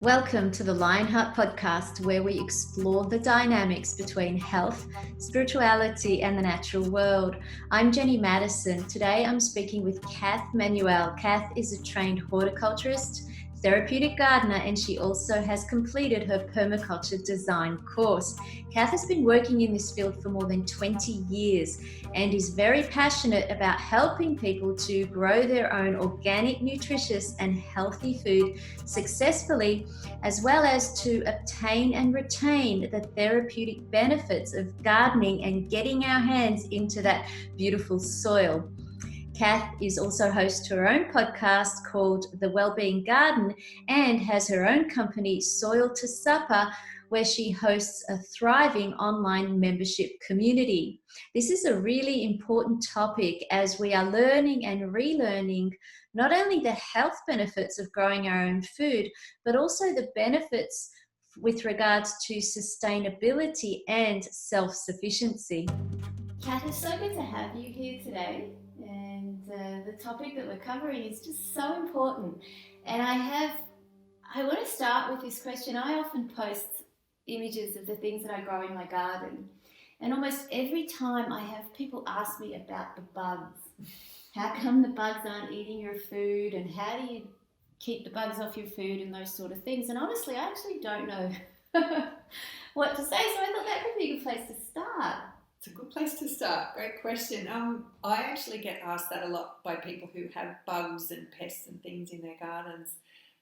Welcome to the Lionheart Podcast, where we explore the dynamics between health, spirituality, and the natural world. I'm Jenny Madison. Today I'm speaking with Cath Manuel. Cath is a trained horticulturist, therapeutic gardener, and she also has completed her permaculture design course. Cath has been working in this field for more than 20 years and is very passionate about helping people to grow their own organic, nutritious, and healthy food successfully, as well as to obtain and retain the therapeutic benefits of gardening and getting our hands into that beautiful soil. Cath is also host to her own podcast called The Wellbeing Garden and has her own company, Soil to Supper, where she hosts a thriving online membership community. This is a really important topic as we are learning and relearning not only the health benefits of growing our own food, but also the benefits with regards to sustainability and self-sufficiency. Cath, it's so good to have you here today, and the topic that we're covering is just so important. And I want to start with this question. I often post images of the things that I grow in my garden, and almost every time I have people ask me about the bugs. How come the bugs aren't eating your food, and how do you keep the bugs off your food, and those sort of things? And honestly, I actually don't know what to say, so I thought that could be a good place to start. It's a good place to start. Great question. I actually get asked that a lot by people who have bugs and pests and things in their gardens.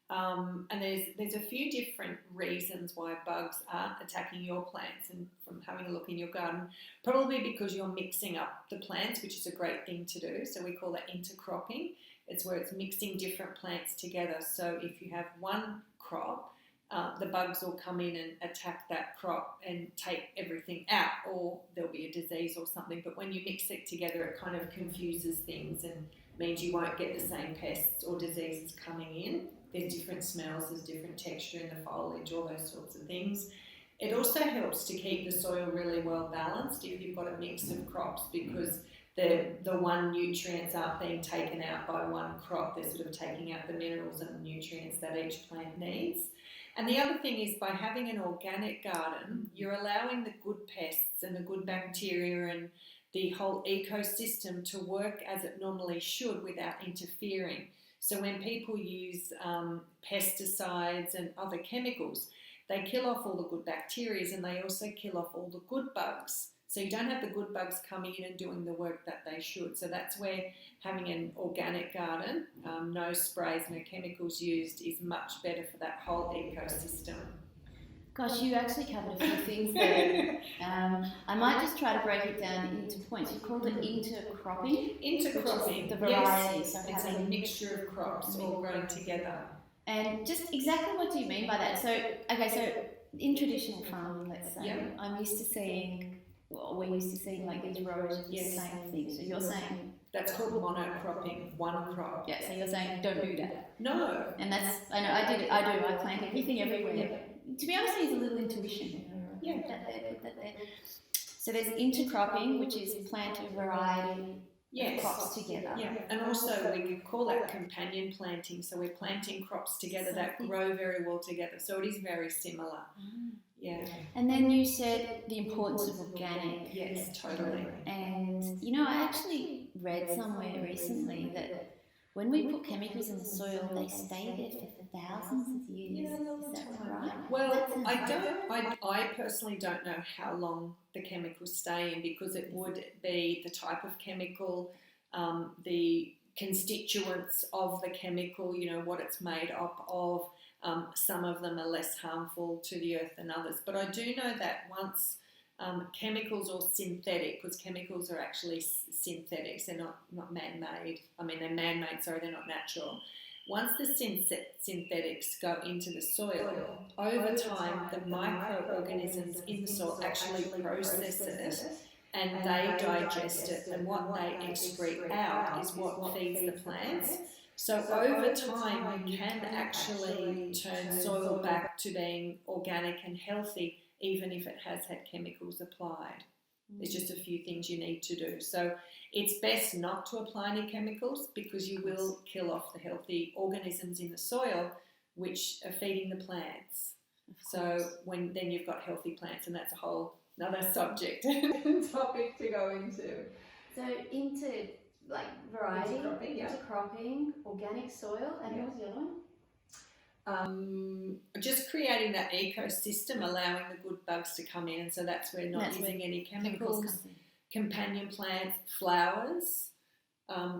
And there's a few different reasons why bugs are attacking your plants, and from having a look in your garden, probably because you're mixing up the plants, which is a great thing to do. So we call that intercropping. It's where it's mixing different plants together. So if you have one crop, the bugs will come in and attack that crop and take everything out, or there'll be a disease or something. But when you mix it together, it kind of confuses things and means you won't get the same pests or diseases coming in. There's different smells, there's different texture in the foliage, all those sorts of things. It also helps to keep the soil really well balanced if you've got a mix of crops, because the one nutrients aren't being taken out by one crop. They're sort of taking out the minerals and the nutrients that each plant needs. And the other thing is, by having an organic garden, you're allowing the good pests and the good bacteria and the whole ecosystem to work as it normally should without interfering. So when people use pesticides and other chemicals, they kill off all the good bacteria, and they also kill off all the good bugs. So you don't have the good bugs coming in and doing the work that they should. So that's where having an organic garden, no sprays, no chemicals used, is much better for that whole ecosystem. Gosh, you actually covered a few things there. I might just try to break it down into points. You called it intercropping. Intercropping, the variety. Yes. So it's a mixture of crops all grown together. And just exactly what do you mean by that? So in traditional farming, let's say, I'm used to seeing, we're used to seeing like these rows of the same thing. So you're saying that's called monocropping, one crop. Yeah, so you're saying don't do that. No. And that's, I know, I plant everything everywhere. To be honest, it's a little intuition. Yeah. Put that there. So there's intercropping, which is plant a variety of crops together. Yeah, and also we could call that companion planting. So we're planting crops together that grow very well together. So it is very similar. Yeah. And then you said the importance of organic. Yes, totally. And I actually read somewhere recently that when we put chemicals in the soil, they stay there for thousands of years. Is that right? Well, I personally don't know how long the chemicals stay in, because it would be the type of chemical, the constituents of the chemical, what it's made up of. Some of them are less harmful to the earth than others. But I do know that once chemicals or synthetic, because chemicals are actually synthetics, they're not man-made. I mean, they're man-made, sorry, they're not natural. Once the synthetics go into the soil, over time the microorganisms in the soil actually process it and they digest it, and what they excrete out is what feeds the plants. So over time you can actually turn soil back to being organic and healthy, even if it has had chemicals applied. There's just a few things you need to do. So it's best not to apply any chemicals, because you will kill off the healthy organisms in the soil, which are feeding the plants. Of So course. then you've got healthy plants, and that's a whole another subject topic to go into. So into like variety, intercropping, organic soil, and what was the other one? Just creating that ecosystem, allowing the good bugs to come in, and so that's where not using any chemicals, companion plants, flowers.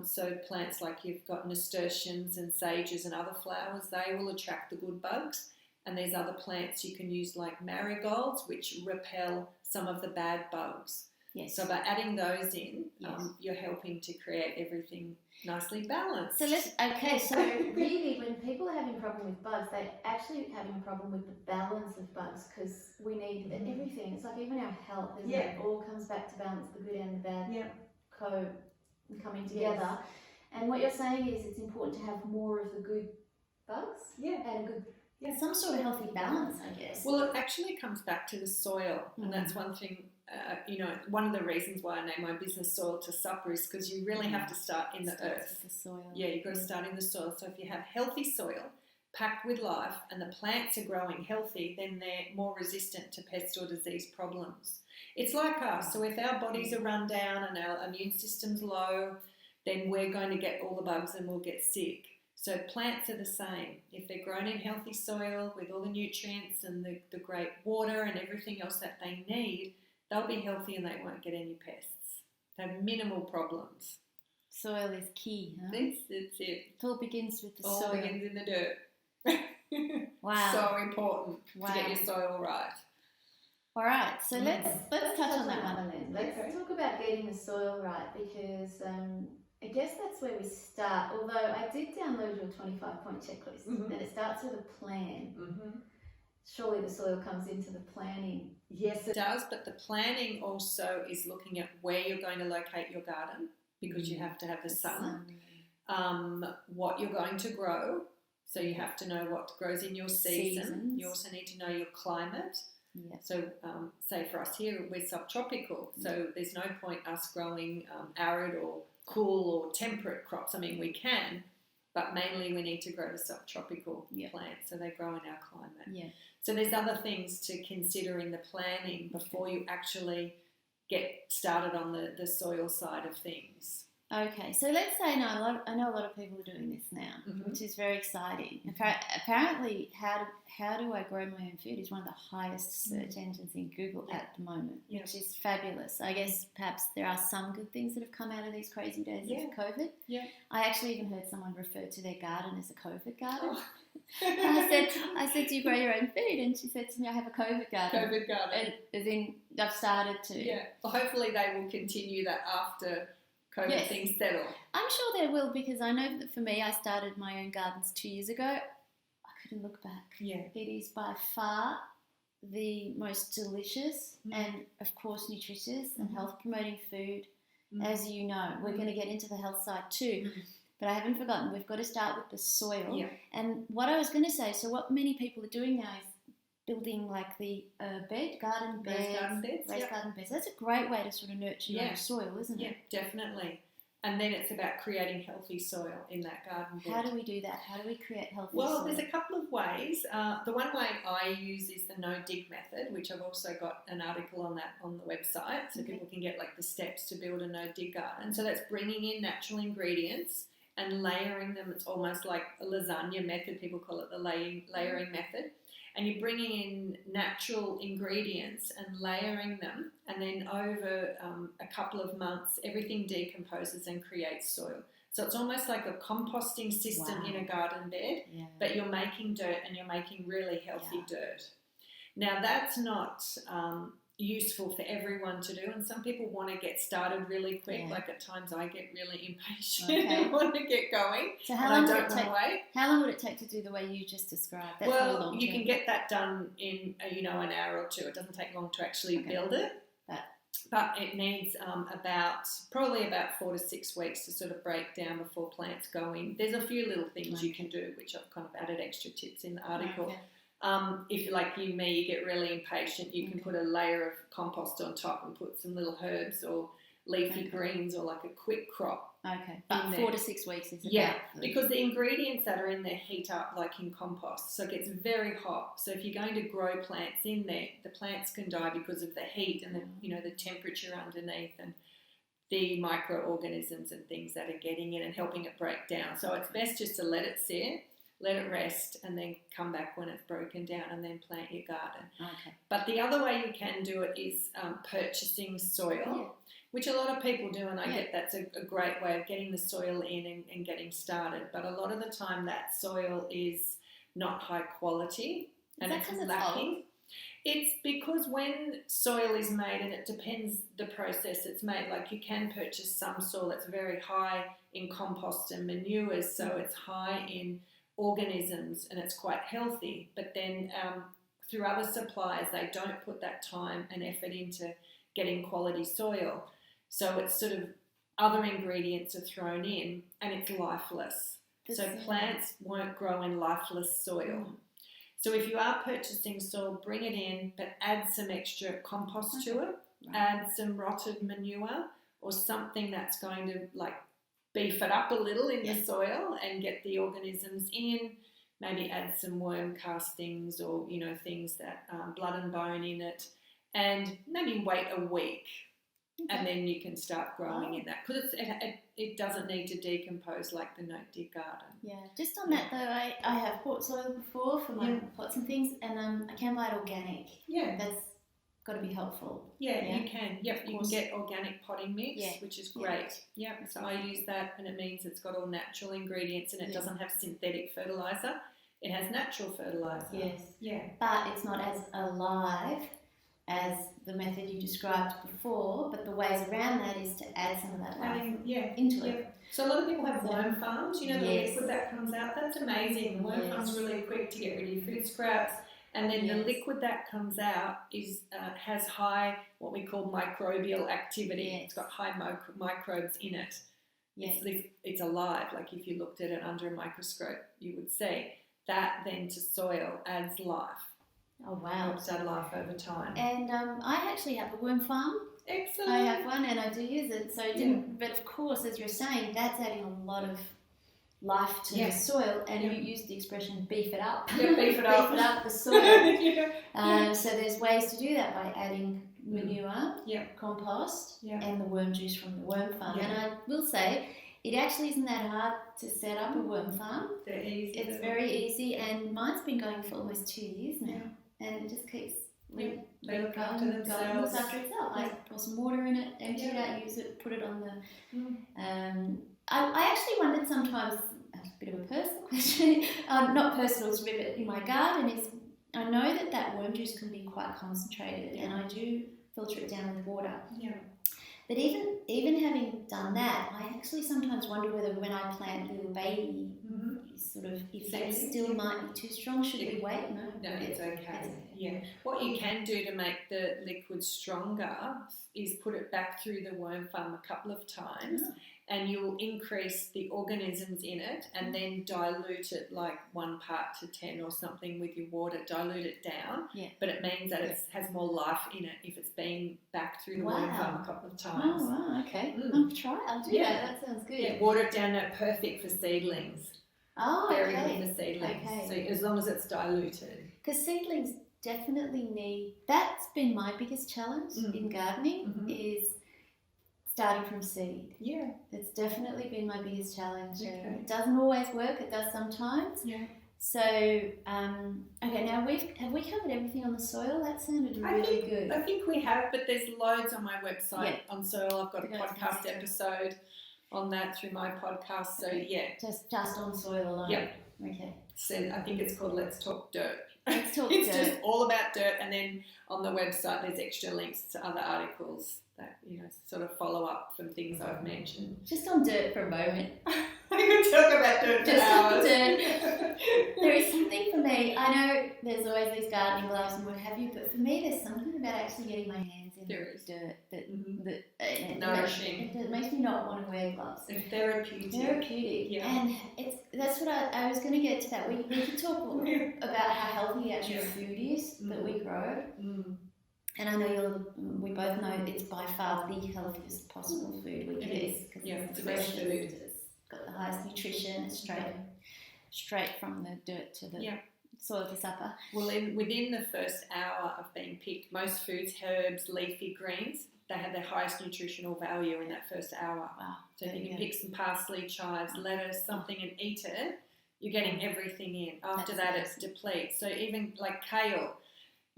So plants like you've got nasturtiums and sages and other flowers, they will attract the good bugs. And there's other plants you can use like marigolds, which repel some of the bad bugs. Yes. So by adding those in, you're helping to create everything nicely balanced. So so really when people are having a problem with bugs, they're actually having a problem with the balance of bugs, because we need everything. It's like even our health, isn't it? It all comes back to balance, the good and the bad coming together. And what you're saying is it's important to have more of the good bugs and a good some sort of healthy balance, I guess. Well, it actually comes back to the soil, and that's one thing. One of the reasons why I named my business Soil to Supper is because you really have to start in the earth. With the soil. Yeah, you've got to start in the soil. So if you have healthy soil packed with life and the plants are growing healthy, then they're more resistant to pest or disease problems. It's like us. So if our bodies are run down and our immune system's low, then we're going to get all the bugs and we'll get sick. So plants are the same. If they're grown in healthy soil with all the nutrients and the great water and everything else that they need, they'll be healthy and they won't get any pests. They have minimal problems. Soil is key, huh? That's it. It all begins with the soil. All begins in the dirt. Wow. So important to get your soil right. All right, so let's touch on that one then. Let's talk about getting the soil right, because I guess that's where we start. Although I did download your 25-point checklist, and it starts with a plan. Surely the soil comes into the planning. Yes, it does, but the planning also is looking at where you're going to locate your garden, because you have to have the sun. What you're going to grow, so you have to know what grows in your season. You also need to know your climate. Yeah. So, say for us here, we're subtropical, so there's no point us growing arid or cool or temperate crops. I mean, we can, but mainly we need to grow the subtropical plants, so they grow in our climate. Yeah. So there's other things to consider in the planning before you actually get started on the soil side of things. Okay, so let's say I know a lot of people are doing this now, which is very exciting. Apparently, how do I grow my own food is one of the highest search engines in Google at the moment, which is fabulous. I guess perhaps there are some good things that have come out of these crazy days of COVID. Yeah. I actually even heard someone refer to their garden as a COVID garden. I said, do you grow your own food? And she said to me, I have a COVID garden. COVID garden. As in, I've started to. Yeah. Well, hopefully they will continue that after COVID things settle. I'm sure they will, because I know that for me, I started my own gardens 2 years ago. I couldn't look back. Yeah. It is by far the most delicious and, of course, nutritious and health-promoting food, as you know. We're going to get into the health side too. But I haven't forgotten, we've got to start with the soil. Yeah. And what I was going to say, so what many people are doing now is building like the garden beds. That's a great way to sort of nurture your soil, isn't it? Yeah, definitely. And then it's about creating healthy soil in that garden bed. How do we do that? How do we create healthy soil? Well, there's a couple of ways. The one way I use is the no-dig method, which I've also got an article on that on the website, so people can get like the steps to build a no-dig garden. So that's bringing in natural ingredients and layering them. It's almost like a lasagna method. People call it the layering method. And you're bringing in natural ingredients and layering them, and then over a couple of months, everything decomposes and creates soil. So it's almost like a composting system in a garden bed, but you're making dirt, and you're making really healthy dirt. Now, that's not useful for everyone to do, and some people want to get started really quick. Like at times I get really impatient and want to get going. So how long would it take to do the way you just described? That's well, you can get that done in an hour or two. It doesn't take long to actually build it, but it needs probably about 4 to 6 weeks to sort of break down before plants go in. There's a few little things you can do, which I've kind of added extra tips in the article. If you're like you, me, you get really impatient, you can put a layer of compost on top and put some little herbs or leafy greens or like a quick crop. Okay, but 4 to 6 weeks is because the ingredients that are in there heat up like in compost, so it gets very hot. So if you're going to grow plants in there, the plants can die because of the heat and the temperature underneath and the microorganisms and things that are getting in and helping it break down. So it's best just to let it sit, let it rest, and then come back when it's broken down and then plant your garden. Okay. But the other way you can do it is purchasing soil, which a lot of people do, and I get that's a great way of getting the soil in and getting started. But a lot of the time that soil is not high quality and it's lacking. It's because when soil is made, and it depends the process it's made, like you can purchase some soil that's very high in compost and manures, so it's high in organisms and it's quite healthy, but then through other suppliers they don't put that time and effort into getting quality soil, so it's sort of other ingredients are thrown in and it's lifeless. So plants won't grow in lifeless soil. So if you are purchasing soil, bring it in, but add some extra compost to it, add some rotted manure or something that's going to like beef it up a little in the soil and get the organisms in. Maybe add some worm castings or, things that blood and bone in it, and maybe wait a week and then you can start growing in that, because it doesn't need to decompose like the no dig garden. Yeah, just on that though, I have bought soil before for my pots and things, and I can buy it organic. Yeah. That's got to be helpful. Yeah, you can. Yep, you can get organic potting mix, which is great. Yeah, so I use that, and it means it's got all natural ingredients and it doesn't have synthetic fertilizer. It has natural fertilizer. Yes. Yeah. But it's not as alive as the method you described before, but the ways around that is to add some of that life into it. So a lot of people have worm farms, the liquid that comes out, that's amazing. The worm farm's really quick to get rid of your food scraps, and then the liquid that comes out is has high, what we call microbial activity. It's got high microbes in it. It's alive, like if you looked at it under a microscope, you would see. That then to soil adds life. Oh wow! Helps add life over time. And I actually have a worm farm. Excellent. I have one, and I do use it. So, but of course, as you're saying, that's adding a lot of life to the soil, and you use the expression "beef it up." Yeah, beef it up. Beef it up the soil. So there's ways to do that by adding manure, compost, and the worm juice from the worm farm. And I will say, it actually isn't that hard to set up a worm farm. They're easy. It's very easy, and mine's been going for almost 2 years now, and it just keeps they look after themselves. It looks after itself. I pour some water in it, empty it out, use it, put it on the. I actually wondered sometimes, a bit of a personal question, not personal, it's a bit in my garden, is I know that worm juice can be quite concentrated, and I do filter it down with water. Yeah. But even having done that, I actually sometimes wonder whether when I plant little baby, if that still might be too strong. Should we wait? No, it's okay. Yeah. What you can do to make the liquid stronger is put it back through the worm farm a couple of times, and you'll increase the organisms in it, and then dilute it like 1 part to 10 or something with your water. Dilute it down, but it means that it has more life in it if it's been back through the worm farm a couple of times. Oh, wow, okay. I'll try. I'll do that. That sounds good. Yeah, water it down. Perfect for seedlings. Oh, very good for seedlings. Okay. So as long as it's diluted. Because seedlings definitely need. That's been my biggest challenge in gardening is starting from seed. Yeah. It's definitely been my biggest challenge. Okay. It doesn't always work. It does sometimes. Yeah. So, okay, now have we covered everything on the soil? That sounded really good. I think we have, but there's loads on my website on soil. I've got a podcast episode on that through my podcast. So, Just on soil alone. Yeah. Okay. So I think it's called Let's Talk Dirt. Let's Talk It's Dirt. just all about dirt, and then on the website there's extra links to other articles that, sort of follow up from things I've mentioned. Just on dirt for a moment. I can talk about dirt for hours. Dirt. There is something for me. I know there's always these gardening gloves and what have you, but for me there's something about actually getting my hands in dirt that nourishing. It makes me not want to wear gloves. It's therapeutic. And that's what I was going to get to that. We could talk about how healthy actual food is that we grow. And I know we both know it's by far the healthiest possible food we can eat because it's the freshest food. It's got the highest nutrition. It's straight from the dirt to the soil to supper. Well, within the first hour of being picked, most foods, herbs, leafy greens, they have their highest nutritional value in that first hour. Wow. So if you can pick some parsley, chives, lettuce, something and eat it, you're getting everything in. After that, it depletes. So even like kale,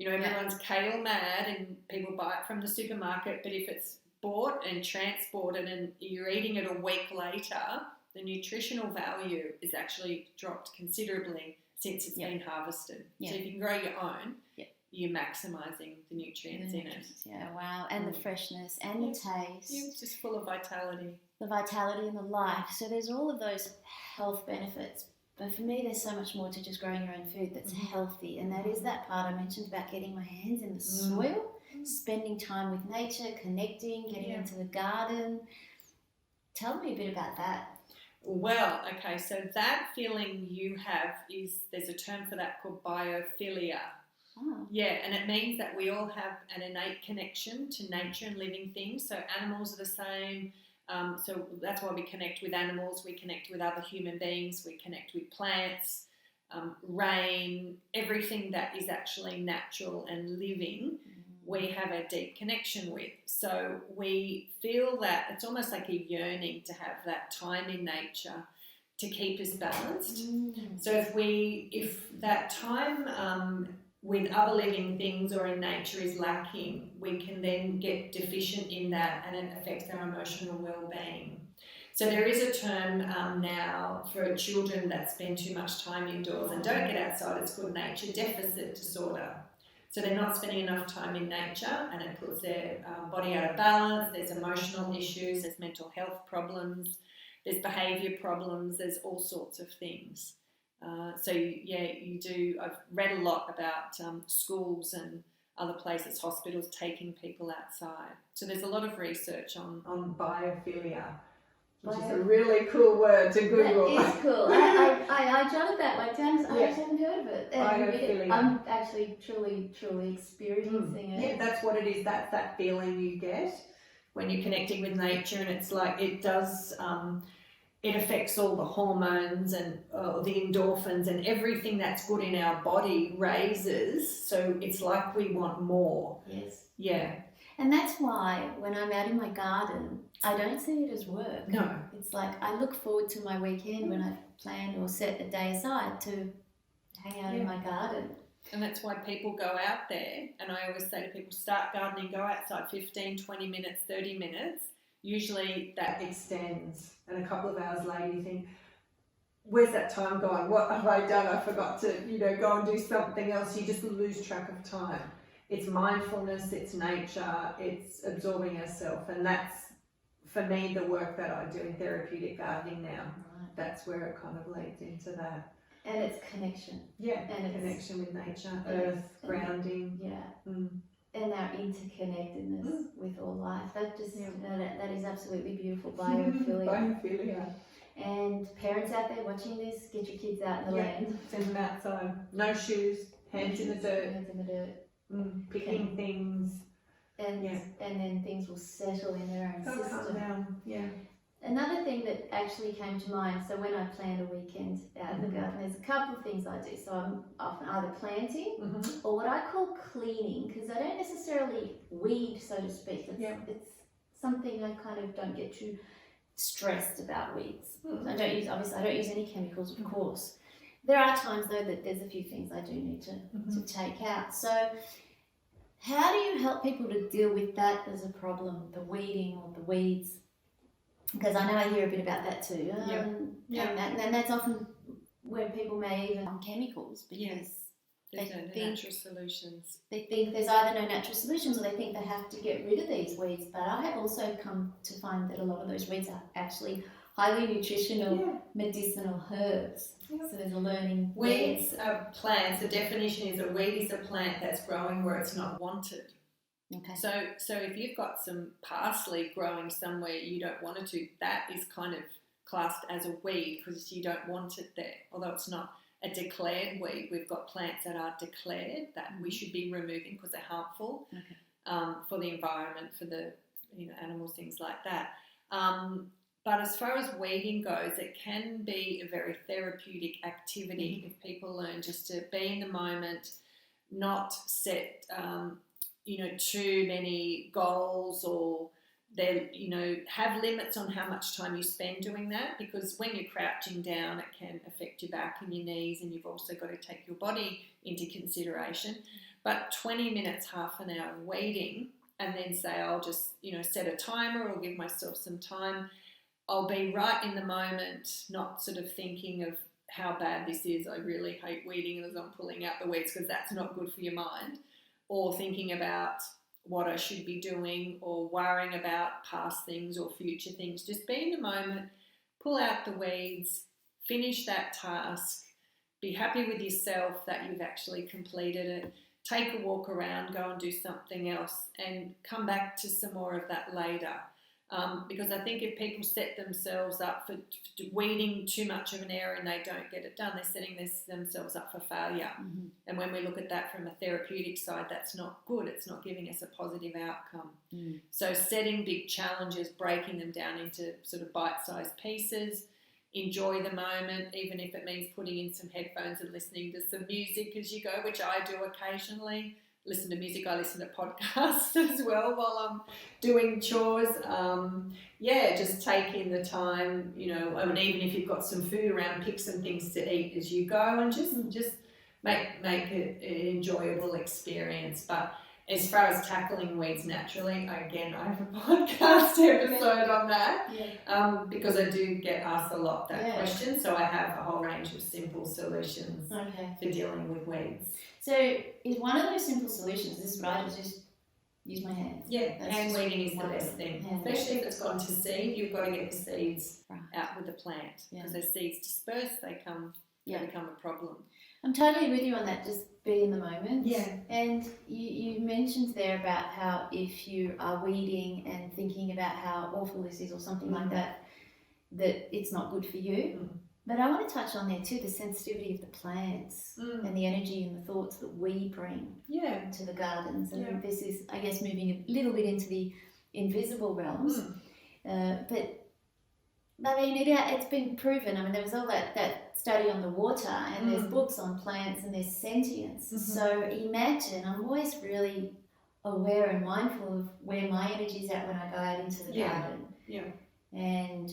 everyone's kale mad and people buy it from the supermarket, but if it's bought and transported and you're eating it a week later, the nutritional value is actually dropped considerably since it's been harvested. So if you can grow your own, you're maximising the nutrients in it. Yeah, wow. And the freshness and the taste. Yeah, it's just full of vitality. The vitality and the life. So there's all of those health benefits. But for me, there's so much more to just growing your own food that's healthy. And that is that part I mentioned about getting my hands in the soil, spending time with nature, connecting, getting into the garden. Tell me a bit about that. Well, okay, so that feeling you have there's a term for that called biophilia. Oh. Yeah, and it means that we all have an innate connection to nature and living things. So animals are the same. So that's why we connect with animals. We connect with other human beings. We connect with plants, rain, everything that is actually natural and living. We have a deep connection with. So we feel that it's almost like a yearning to have that time in nature to keep us balanced. So if that time with other living things or in nature is lacking, we can then get deficient in that and it affects our emotional well-being. So there is a term now for children that spend too much time indoors and don't get outside. It's called nature deficit disorder. So they're not spending enough time in nature and it puts their body out of balance. There's emotional issues, there's mental health problems, there's behaviour problems, there's all sorts of things. So you do. I've read a lot about schools and other places, hospitals taking people outside. So there's a lot of research on biophilia, which is a really cool word to Google. That is cool. I jotted that one down because I actually haven't heard of it. Biophilia. I'm actually truly experiencing it. Yeah, that's what it is. That's that feeling you get when you're connecting with nature, and it's like it does. It affects all the hormones and the endorphins and everything that's good in our body raises. So it's like we want more. Yes. Yeah. And that's why when I'm out in my garden, I don't see it as work. No. It's like I look forward to my weekend when I've planned or set a day aside to hang out in my garden. And that's why people go out there. And I always say to people, start gardening, go outside 15, 20 minutes, 30 minutes. Usually that extends, and a couple of hours later you think, where's that time going? What have I done? I forgot to, go and do something else. You just lose track of time. It's mindfulness, it's nature, it's absorbing ourselves, and that's, for me, the work that I do in therapeutic gardening now. Right. That's where it kind of leads into that. And it's connection. Yeah, and connection with nature, earth, grounding. Yeah. And our interconnectedness with all life. That just that is absolutely beautiful. Biophilia. Biophilia. And parents out there watching this, get your kids out in the land. Send them outside. No shoes, hands in the dirt. Hands in the dirt. Picking things. And then things will settle in their own system. Calm down. Yeah. Another thing that actually came to mind, so when I plan a weekend out in the garden, there's a couple of things I do. So I'm often either planting or what I call cleaning, because I don't necessarily weed, so to speak. It's something I kind of don't get too stressed about weeds. I don't use any chemicals, of course. There are times though that there's a few things I do need to take out. So how do you help people to deal with that as a problem, the weeding or the weeds? Because I know I hear a bit about that too. And that's often when people may even on chemicals because there's no natural solutions. They think there's either no natural solutions or they think they have to get rid of these weeds. But I have also come to find that a lot of those weeds are actually highly nutritional medicinal herbs. So there's a learning. Weeds are plants. The definition is a weed is a plant that's growing where it's not wanted. Okay. So if you've got some parsley growing somewhere you don't want it to, that is kind of classed as a weed because you don't want it there. Although it's not a declared weed, we've got plants that are declared that we should be removing because they're harmful. Okay. for the environment, for the animals, things like that. But as far as weeding goes, it can be a very therapeutic activity if people learn just to be in the moment, not set too many goals, or have limits on how much time you spend doing that, because when you're crouching down, it can affect your back and your knees, and you've also got to take your body into consideration. But 20 minutes, half an hour weeding, and then say I'll just set a timer or give myself some time. I'll be right in the moment, not sort of thinking of how bad this is. I really hate weeding as I'm pulling out the weeds, because that's not good for your mind, or thinking about what I should be doing, or worrying about past things or future things. Just be in the moment, pull out the weeds, finish that task, be happy with yourself that you've actually completed it, take a walk around, go and do something else, and come back to some more of that later. Because I think if people set themselves up for weeding too much of an area and they don't get it done, they're setting themselves up for failure. Mm-hmm. And when we look at that from a therapeutic side, that's not good. It's not giving us a positive outcome. Mm. So setting big challenges, breaking them down into sort of bite-sized pieces, enjoy the moment, even if it means putting in some headphones and listening to some music as you go, which I do occasionally. Listen to music, I listen to podcasts as well while I'm doing chores. Just take in the time, I mean, even if you've got some food around, pick some things to eat as you go, and just make it an enjoyable experience. But as far as tackling weeds naturally, again, I have a podcast episode on that, because I do get asked a lot that question. So I have a whole range of simple solutions for dealing with weeds. So is one of those simple solutions, this right, is just use my hands? Yeah, hand weeding is the best thing. Especially if it's gone to seed, you've got to get the seeds out with the plant. Because as seeds disperse, they become a problem. I'm totally with you on that, just be in the moment. Yeah. And you mentioned there about how if you are weeding and thinking about how awful this is or something like that, that it's not good for you. Mm. But I want to touch on there too, the sensitivity of the plants and the energy and the thoughts that we bring to the gardens. And this is, I guess, moving a little bit into the invisible realms. But I mean, it's been proven. I mean, there was all that study on the water, and there's books on plants, and there's sentience. So imagine, I'm always really aware and mindful of where my energy is at when I go out into the garden. Yeah. And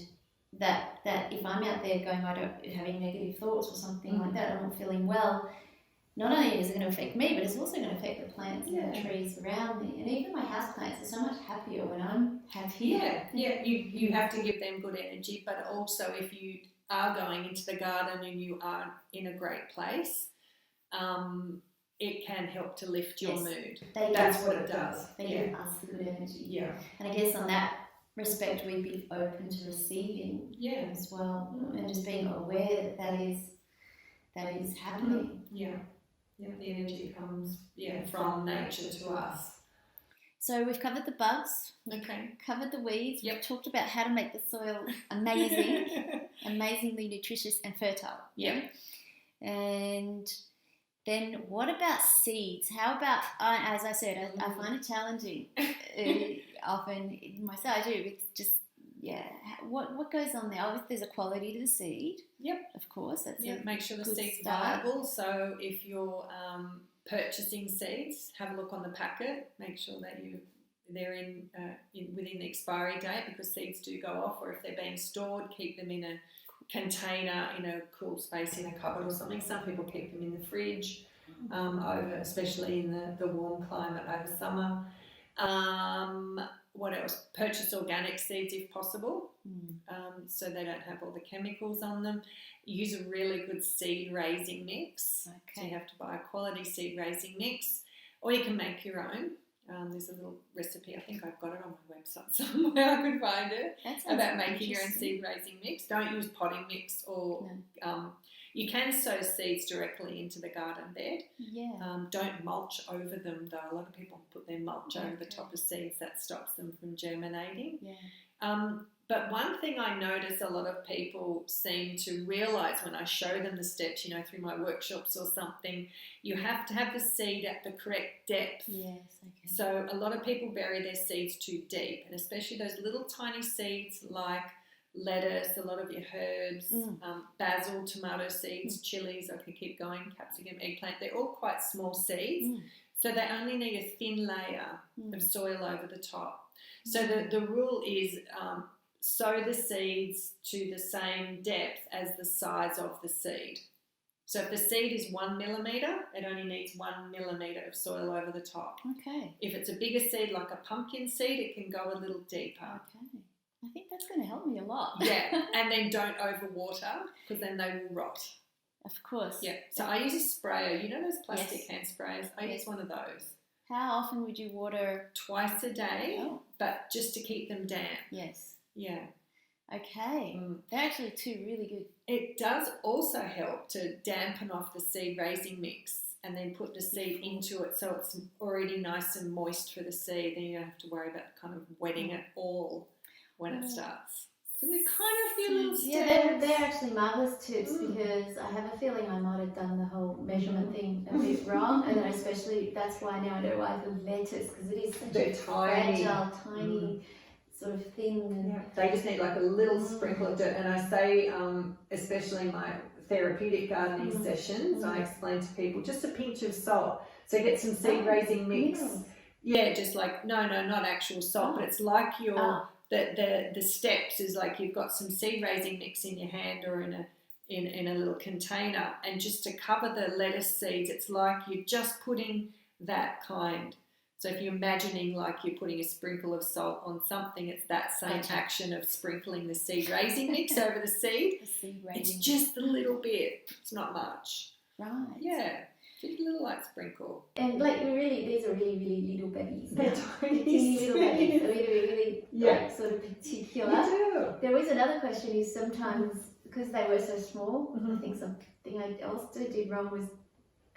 that if I'm out there going, having negative thoughts or something like that, I'm not feeling well, not only is it going to affect me, but it's also going to affect the plants and the trees around me. And even my house plants are so much happier when I'm happy. You have to give them good energy, but also if you are going into the garden and you are in a great place, it can help to lift your mood. That's what it does. They give us the good energy. Yeah. And I guess on that respect, we'd be open to receiving as well, and just being aware that is happening. The energy comes from nature to us. So we've covered the bugs, covered the weeds, we've talked about how to make the soil amazingly nutritious and fertile. And then what about seeds? How about, as I said, I find it challenging often myself. I do. It's just, what goes on there? Obviously, there's a quality to the seed. Of course. That's make sure the seed's viable. So if you're purchasing seeds, have a look on the packet. Make sure that they're in within the expiry date, because seeds do go off. Or if they're being stored, keep them in a container, in a cool space in a cupboard or something. Some people keep them in the fridge, especially in the warm climate over summer. What else? Purchase organic seeds if possible, so they don't have all the chemicals on them. Use a really good seed raising mix. So you have to buy a quality seed raising mix, or you can make your own. There's a little recipe, I think I've got it on my website somewhere, I could find it, about making your own seed raising mix. Don't use potting mix, or you can sow seeds directly into the garden bed. Don't mulch over them though. A lot of people put their mulch over the top of seeds. That stops them from germinating. But one thing I notice a lot of people seem to realise when I show them the steps, through my workshops or something, you have to have the seed at the correct depth. Yes, okay. So a lot of people bury their seeds too deep, and especially those little tiny seeds like lettuce, a lot of your herbs, basil, tomato seeds, chilies, I could keep going, capsicum, eggplant, they're all quite small seeds. So they only need a thin layer of soil over the top. So the rule is sow the seeds to the same depth as the size of the seed. So if the seed is 1 millimetre, it only needs 1 millimetre of soil over the top. Okay. If it's a bigger seed like a pumpkin seed, it can go a little deeper. Okay. I think that's going to help me a lot. Yeah, and then don't overwater because then they will rot. Of course. Yeah, so I use a sprayer. You know those plastic Yes. hand sprayers? I use one of those. How often would you water? Twice a day, Oh. but just to keep them damp. Yes. Yeah. Okay. They're actually two really good. It does also help to dampen off the seed raising mix and then put the seed into it so it's already nice and moist for the seed. Then you don't have to worry about kind of wetting it all when it starts. So they're kind of a few little steps. Yeah, they're actually marvellous tips because I have a feeling I might have done the whole measurement thing a bit wrong, and then especially that's why now I know why for lettuce, because it is such They're a tiny. fragile, tiny sort of thing. And Yeah. They just need like a little sprinkle of dirt, and I say, especially in my therapeutic gardening sessions, I explain to people just a pinch of salt. So get some seed raising mix. Yeah, just like, no, not actual salt, but it's like your... The steps is like you've got some seed raising mix in your hand or in a little container, and just to cover the lettuce seeds, it's like you're just putting that kind. So if you're imagining like you're putting a sprinkle of salt on something, it's that same action of sprinkling the seed raising mix over the seed. The seed raising. It's just a little bit. It's not much. Right. Yeah. Just a little light sprinkle. And like these are really little babies. They're Tiny little babies. So really like, sort of particular. You do. There was another question is sometimes because they were so small, I think something I also did wrong was,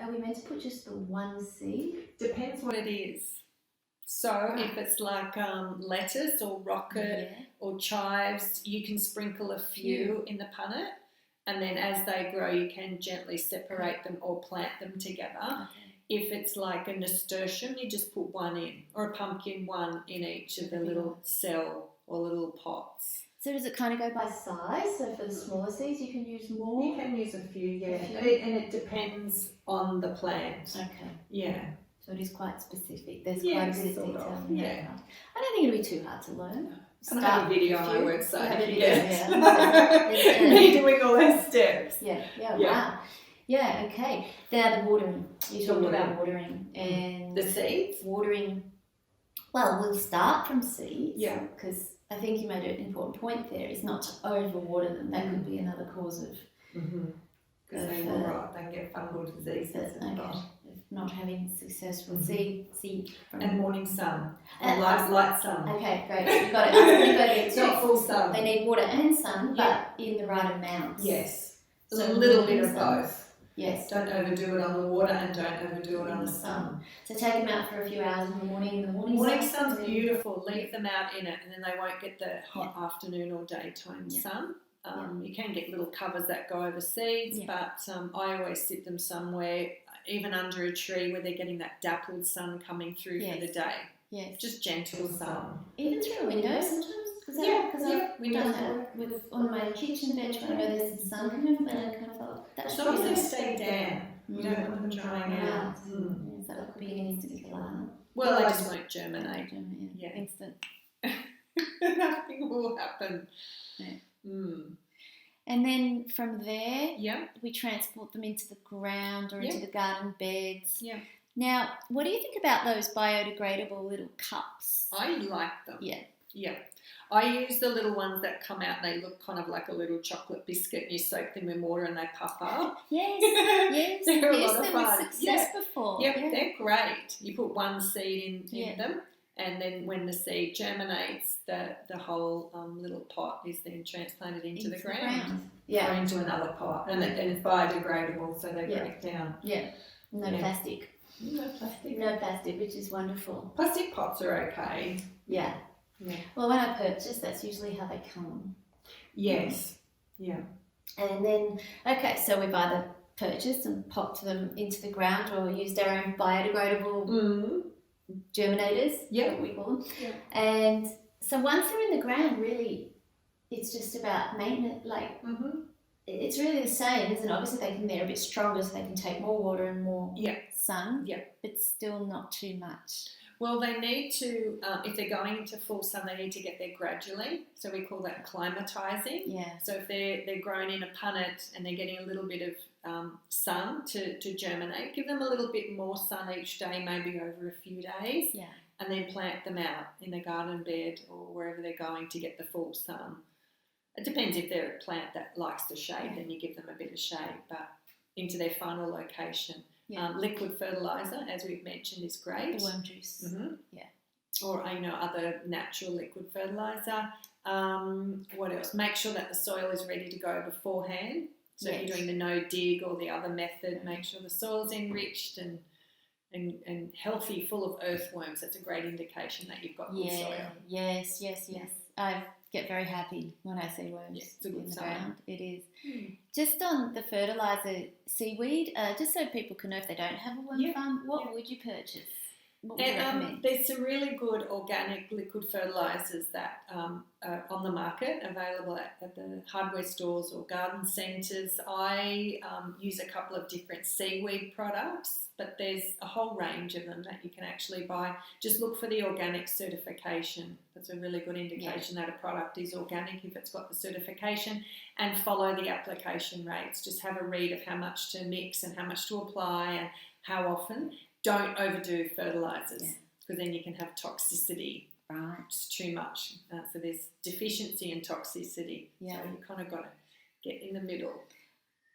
are we meant to put just the one seed? Depends what it is. So if it's like lettuce or rocket or chives, you can sprinkle a few in the punnet, and then as they grow you can gently separate them or plant them together. Okay. If it's like a nasturtium, you just put one in, or a pumpkin, one in each of the little cell or little pots. So does it kind of go by By size, so for the smaller seeds you can use more? You can use a few, yeah. And it depends on the plant. Okay. Yeah. So it is quite specific. There's Yeah, quite a bit of sort detail of, in yeah. that. I don't think it'll be too hard to learn. And I have a video on my website have a if you video, get me doing all those steps. Yeah, Yeah. wow. Yeah, okay. Now the watering. You talked about watering and The seeds? watering. Well, we'll start from seeds. Yeah. Because I think you made an important point there. Is not to overwater them. That could be another cause of Because they will rot, they can get fungal diseases and rot. not having successful seed from And morning sun, And light sun. Okay, great. You've got it. I was going to go there It's too. not full sun. They need water and sun, Yeah. but in the right amounts. Yes, So a little bit of sun. both. Yes. Don't overdo it on the water and don't overdo it on the sun. So take them out for a few hours in the morning. The morning Sun's beautiful. Leave them out in it, and then they won't get the hot afternoon or daytime sun. You can get little covers that go over seeds, but I always sit them somewhere, even under a tree, where they're getting that dappled sun coming through for the day. Yes. Just gentle sun. Even through a window sometimes. Because I've done that with on my kitchen bench when I know there's some sun coming, and I kind of felt that As should long be as they nice. stay damp, you don't want them drying out. Yes, that could be an instant killer. Well, they just won't germinate. Yeah. Instant. Nothing will happen. Yeah. And then from there, Yeah. we transport them into the ground or Yeah. into the garden beds. Yeah. Now, what do you think about those biodegradable little cups? I like them. Yeah. Yeah. I use the little ones that come out, they look kind of like a little chocolate biscuit, and you soak them in water and they puff up. Yes, yes. They're a I've used lot of them fun. with success before. Yep, Yeah. they're great. You put one seed in Yeah. them, and then when the seed germinates, the whole little pot is then transplanted into the ground. Or Yeah. into another pot, and it's biodegradable, so they break down. Yeah. No plastic. No plastic. No plastic, which is wonderful. Plastic pots are okay. Yeah. Yeah. Well, when I purchase, that's usually how they come. Yes. Yeah. And then, okay, so we've either purchased and popped them into the ground or used our own biodegradable germinators, what we call them. Yeah. And so once they're in the ground, really, it's just about maintenance. Like, it's really the same, isn't it? Obviously, they're a bit stronger, so they can take more water and more sun, but still not too much. Well, they need to, if they're going into full sun, they need to get there gradually. So we call that climatizing. Yeah. So if they're grown in a punnet and they're getting a little bit of sun to germinate, give them a little bit more sun each day, maybe over a few days, and then plant them out in the garden bed or wherever they're going to get the full sun. It depends if they're a plant that likes the shade, then you give them a bit of shade, but into their final location. Yeah. Liquid fertilizer, as we've mentioned, is great. The worm juice. Yeah. Or other natural liquid fertilizer. What else? Make sure that the soil is ready to go beforehand. So if you're doing the no dig or the other method, make sure the soil's enriched and healthy, full of earthworms. That's a great indication that you've got good soil. Yes. I get very happy when I see worms it's a good in the sign. ground. It is. Just on the fertilizer, seaweed, just so people can know if they don't have a worm farm, what would you purchase? What would you recommend? There's some really good organic liquid fertilizers that are on the market, available at the hardware stores or garden centres. I use a couple of different seaweed products, but there's a whole range of them that you can actually buy. Just look for the organic certification. That's a really good indication that a product is organic if it's got the certification, and follow the application rates. Just have a read of how much to mix and how much to apply and how often. Don't overdo fertilizers because then you can have toxicity. Right. It's too much. So there's deficiency and toxicity. Yeah. So you kind of got to get in the middle.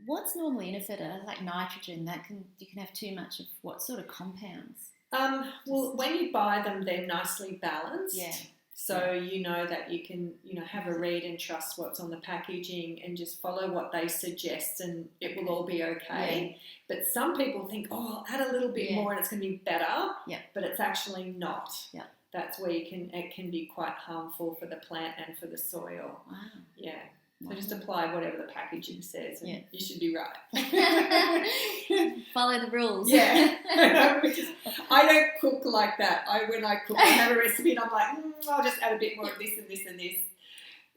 What's normally in a fertilizer, like nitrogen, you can have too much of what sort of compounds? Well, when you buy them, they're nicely balanced. Yeah. So you know that you can, have a read and trust what's on the packaging and just follow what they suggest and it will all be okay. Yeah. But some people think, I'll add a little bit more and it's going to be better. Yeah. But it's actually not. Yeah. That's where it can be quite harmful for the plant and for the soil. Wow. Yeah. So just apply whatever the packaging says and you should be right. Follow the rules. Yeah. I don't cook like that. When I cook, I have a recipe and I'm like, I'll just add a bit more of this and this and this.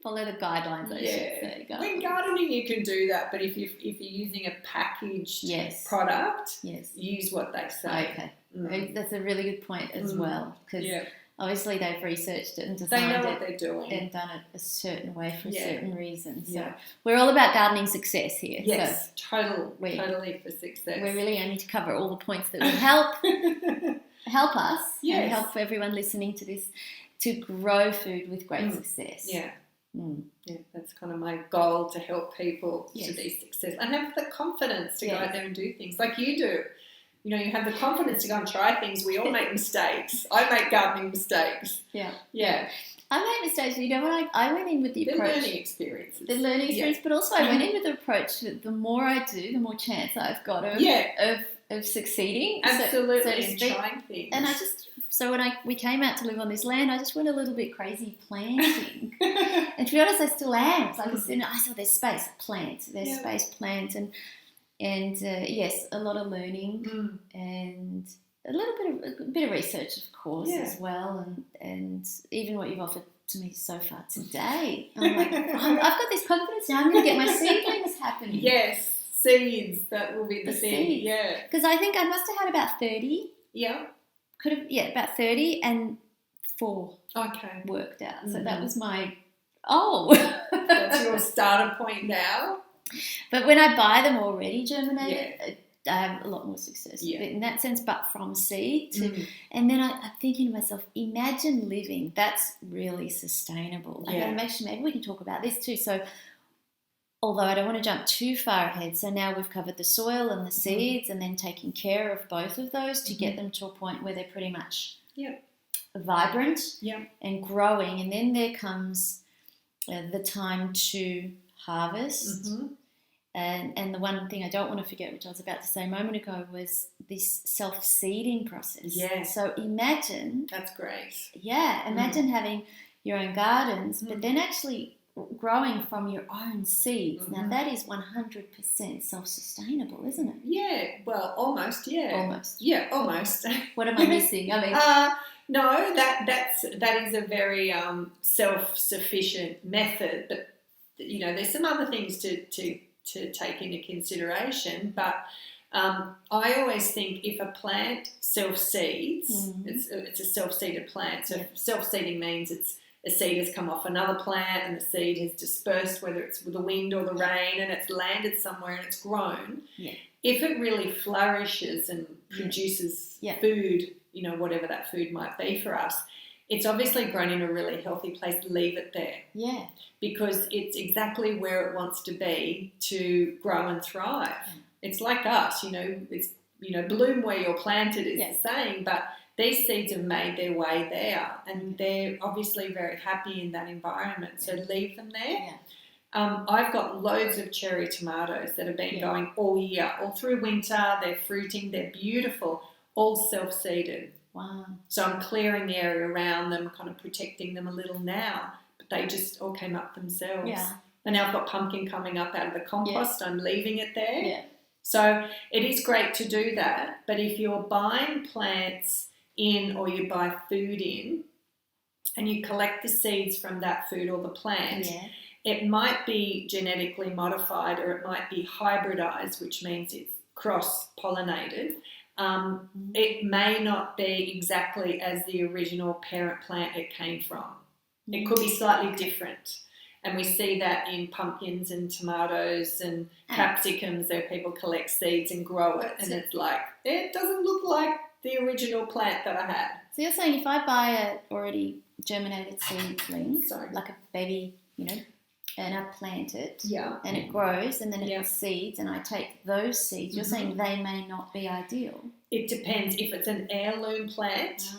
Follow the guidelines, I should say. When gardening you can do that, but if you're using a packaged product, use what they say. Okay. That's a really good point as well, because obviously they've researched it and designed they know what they're doing and done it a certain way for a certain reason. So we're all about gardening success here. Yes, so totally for success. We're really aiming to cover all the points that will help us and help everyone listening to this to grow food with great success. Yeah. Yeah, that's kind of my goal, to help people to be successful and have the confidence to go out there and do things like you do. You have the confidence to go and try things. We all make mistakes. I make gardening mistakes. Yeah. Yeah. I made mistakes. When I went in with the approach. The learning experiences. But also I went in with the approach that the more I do, the more chance I've got of succeeding. Absolutely, so to speak. Trying things. And when we came out to live on this land, I just went a little bit crazy planting. And to be honest, I still am. It's like I saw there's space, plant. There's space, plant. And yes, a lot of learning and a bit of research, of course, as well, and even what you've offered to me so far today. I'm like, I've got this confidence now. I'm going to get my seedlings happening. Yes, seeds. That will be the thing. Seeds. Yeah, because I think I must have had about 30. Yeah, about 30 and 4. Okay, worked out. So that was my that's your starter point now. But when I buy them already germinated, I have a lot more success in that sense, but from seed to, and then I'm thinking to myself, imagine living, that's really sustainable. Maybe we can talk about this too. So although I don't want to jump too far ahead, so now we've covered the soil and the seeds and then taking care of both of those to get them to a point where they're pretty much vibrant and growing, and then there comes the time to harvest. And the one thing I don't want to forget, which I was about to say a moment ago, was this self-seeding process. Yeah. So imagine... That's great. Yeah. Imagine having your own gardens, Mm. but then actually growing from your own seeds. Mhm. Now that is 100% self-sustainable, isn't it? Yeah, well, almost, yeah. Almost. Yeah, almost. What am I missing? I mean, No, that is a very self-sufficient method, but you know, there's some other things to take into consideration. But I always think if a plant self-seeds, it's a self-seeded plant. So self-seeding means a seed has come off another plant and the seed has dispersed, whether it's with the wind or the rain, and it's landed somewhere and it's grown. Yeah. If it really flourishes and produces food, you know, whatever that food might be for us, it's obviously grown in a really healthy place. Leave it there. Yeah. Because it's exactly where it wants to be to grow and thrive. Yeah. It's like us, you know, it's, you know, bloom where you're planted is the saying, but these seeds have made their way there and they're obviously very happy in that environment. So leave them there. Yeah. I've got loads of cherry tomatoes that have been going all year, all through winter. They're fruiting, they're beautiful, all self-seeded. Wow. So I'm clearing the area around them, kind of protecting them a little now, but they just all came up themselves. Yeah. And now I've got pumpkin coming up out of the compost. I'm leaving it there. Yeah. So it is great to do that, but if you're buying plants in or you buy food in and you collect the seeds from that food or the plant, it might be genetically modified or it might be hybridized, which means it's cross-pollinated. It may not be exactly as the original parent plant it came from. It could be slightly different. And we see that in pumpkins and tomatoes and capsicums, where people collect seeds and grow it. And it's like, it doesn't look like the original plant that I had. So you're saying if I buy a already germinated seedling, like a baby, you know, and I plant it and it grows and then it seeds and I take those seeds, you're saying they may not be ideal? It depends. If it's an heirloom plant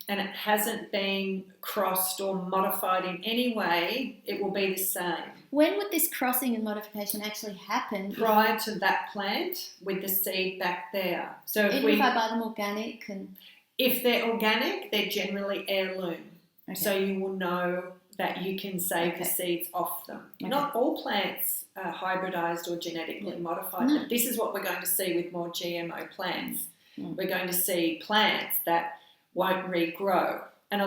and it hasn't been crossed or modified in any way, it will be the same. When would this crossing and modification actually happen? Prior to that plant with the seed back there. So if I buy them organic? If they're organic, they're generally heirloom. Okay. So you will know that you can save the seeds off them. Okay. Not all plants are hybridized or genetically modified, but this is what we're going to see with more GMO plants. We're going to see plants that won't regrow. And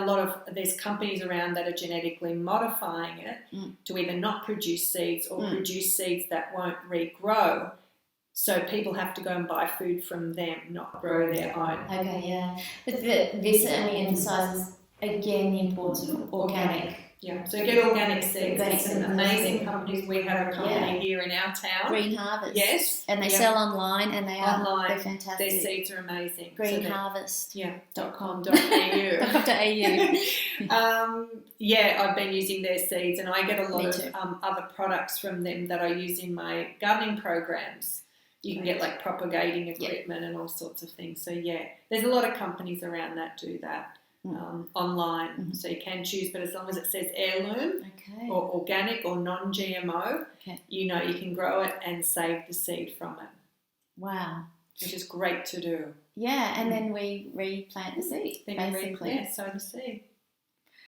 there's companies around that are genetically modifying it to either not produce seeds or produce seeds that won't regrow. So people have to go and buy food from them, not grow their own. Okay, yeah. But this certainly emphasises, again, the importance of organic. Yeah, so get organic seeds. There's some amazing companies. We have a company here in our town. Green Harvest. Yes. And they sell online and they're fantastic. Their seeds are amazing. Greenharvest.com.au. I've been using their seeds and I get a lot of other products from them that I use in my gardening programs. You can get like propagating equipment and all sorts of things. So there's a lot of companies around that do that. Online, so you can choose, but as long as it says heirloom or organic or non-GMO, you know you can grow it and save the seed from it. Wow, which is great to do. Yeah, and then we replant the seed, basically. Sow the seed.